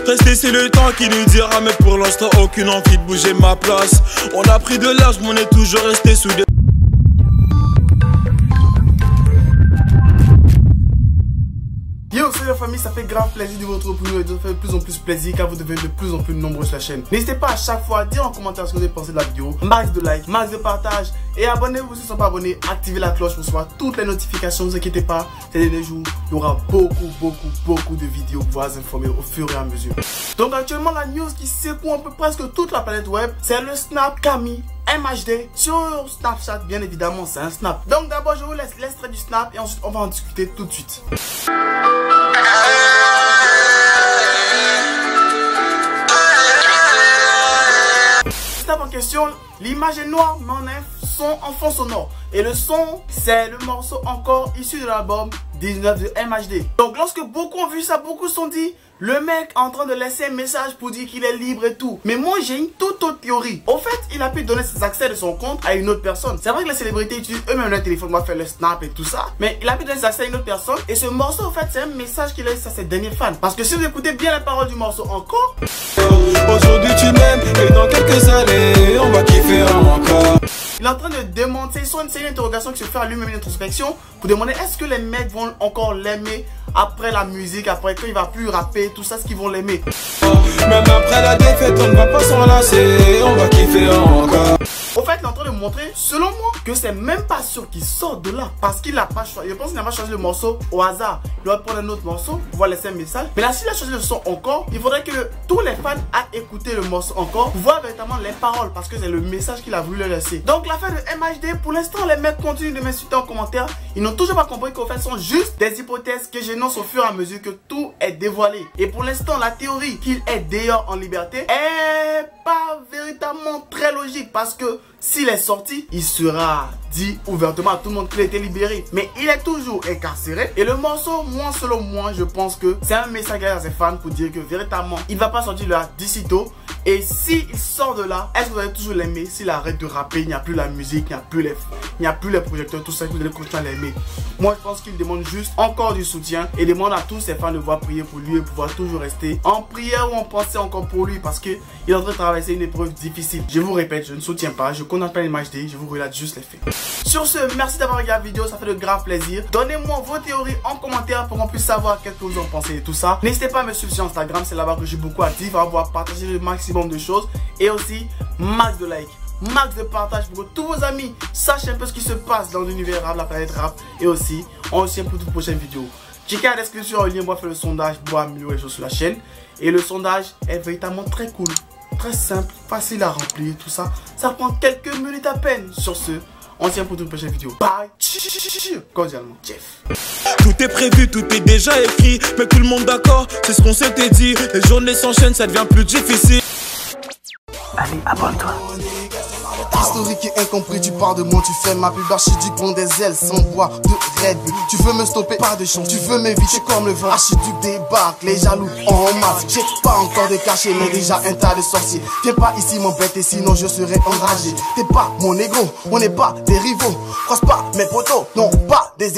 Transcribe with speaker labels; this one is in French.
Speaker 1: Rester c'est le temps qui nous dira, mais pour l'instant aucune envie de bouger ma place. On a pris de l'âge mais on est toujours resté sous des...
Speaker 2: Yo, salut la famille, ça fait grave plaisir de vous retrouver pour nous et ça fait de plus en plus plaisir car vous devenez de plus en plus nombreux sur la chaîne. N'hésitez pas à chaque fois à dire en commentaire ce que vous avez pensé de la vidéo, max de like, max de partage et abonnez-vous si vous ne sont pas abonnés, activez la cloche pour recevoir toutes les notifications, ne vous inquiétez pas, ces derniers jours, il y aura beaucoup de vidéos pour vous informer au fur et à mesure. Donc actuellement la news qui secoue un peu presque toute la planète web, c'est le Snap Camille MHD sur Snapchat, bien évidemment, c'est un snap. Donc d'abord je vous laisse l'extrait du snap et ensuite on va en discuter tout de suite. Snap en question, l'image est noire mais on a un son en fond sonore. Et le son, c'est le morceau encore issu de l'album 19 de MHD. Donc lorsque beaucoup ont vu ça, beaucoup se sont dit, le mec est en train de laisser un message pour dire qu'il est libre et tout. Mais moi j'ai une toute autre théorie. Au fait, il a pu donner ses accès de son compte à une autre personne. C'est vrai que les célébrités utilisent eux-mêmes leur téléphone pour faire le snap et tout ça. Mais il a pu donner ses accès à une autre personne. Et ce morceau, au fait, c'est un message qu'il a laissé à ses derniers fans. Parce que si vous écoutez bien la parole du morceau encore,
Speaker 1: aujourd'hui tu m'aimes et dans quelques années on va kiffer encore.
Speaker 2: il est en train de demander, c'est une interrogation qui se fait à lui-même, une introspection pour demander est-ce que les mecs vont encore l'aimer après la musique, après quand il va plus rapper, tout ça, est-ce qu'ils vont l'aimer.
Speaker 1: Même après la défaite on ne va pas s'enlacer, on va kiffer encore.
Speaker 2: Au fait, il est en train de montrer, selon moi, que c'est même pas sûr qu'il sorte de là. Parce qu'il n'a pas choisi. Je pense qu'il n'a pas choisi le morceau au hasard. Il doit prendre un autre morceau, pouvoir laisser un message. Mais là, s'il a choisi le son encore, il faudrait que tous les fans aient écouté le morceau encore pour voir véritablement les paroles. Parce que c'est le message qu'il a voulu leur laisser. Donc, l'affaire de MHD, pour l'instant, les mecs continuent de m'insulter en commentaire. Ils n'ont toujours pas compris qu'au fait, ce sont juste des hypothèses que j'énonce au fur et à mesure que tout est dévoilé. Et pour l'instant, la théorie qu'il est d'ailleurs en liberté est pas véritablement très logique. Parce que s'il est sorti, il sera dit ouvertement à tout le monde qu'il a été libéré. Mais il est toujours incarcéré. Et le morceau, moi, selon moi, je pense que c'est un message à ses fans pour dire que véritablement, il ne va pas sortir de là d'ici tôt. Et s'il sort de là, est-ce que vous allez toujours l'aimer? S'il arrête de rapper, il n'y a plus la musique, il n'y a plus les projecteurs, tout ça, vous allez continuer à l'aimer. Moi, je pense qu'il demande juste encore du soutien et demande à tous ses fans de pouvoir prier pour lui et pouvoir toujours rester en prière ou en pensée encore pour lui parce qu'il est en train de traverser une épreuve difficile. Je vous répète, je ne soutiens pas, je condamne pas l'image d'H.D, je vous relate juste les faits. Sur ce, merci d'avoir regardé la vidéo, ça fait de grave plaisir. Donnez-moi vos théories en commentaire pour qu'on puisse savoir qu'est-ce que vous en pensez et tout ça. N'hésitez pas à me suivre sur Instagram, c'est là-bas que j'ai beaucoup à dire, à pouvoir partager le maximum de choses et aussi max de likes, max de partage pour que tous vos amis sachent un peu ce qui se passe dans l'univers rap, la planète rap et aussi on se tient pour toute prochaine vidéo. Checkez la description en lien pour faire le sondage pour améliorer les choses sur la chaîne et le sondage est véritablement très cool, très simple, facile à remplir, tout ça. Ça prend quelques minutes à peine. Sur ce, on se tient pour toute prochaine vidéo. Bye. Cordialement, Jeff.
Speaker 1: Tout est prévu, tout est déjà écrit, mais tout le monde d'accord, c'est ce qu'on s'était dit. Les journées s'enchaînent, ça devient plus difficile.
Speaker 2: Allez, abonne-toi.
Speaker 3: Historique et incompris, tu parles de moi, tu fais ma pub archiduc, bon des ailes sans bois de Red Bull. Tu veux me stopper, pas de chance, tu veux m'éviter comme le vent. Archiduc débarque, les jaloux en masse. J'ai pas encore de cachet, mais déjà un tas de sorciers. Viens pas ici m'embêter, sinon je serai enragé. T'es pas mon négro, on n'est pas des rivaux. Croise pas mes potos, non pas des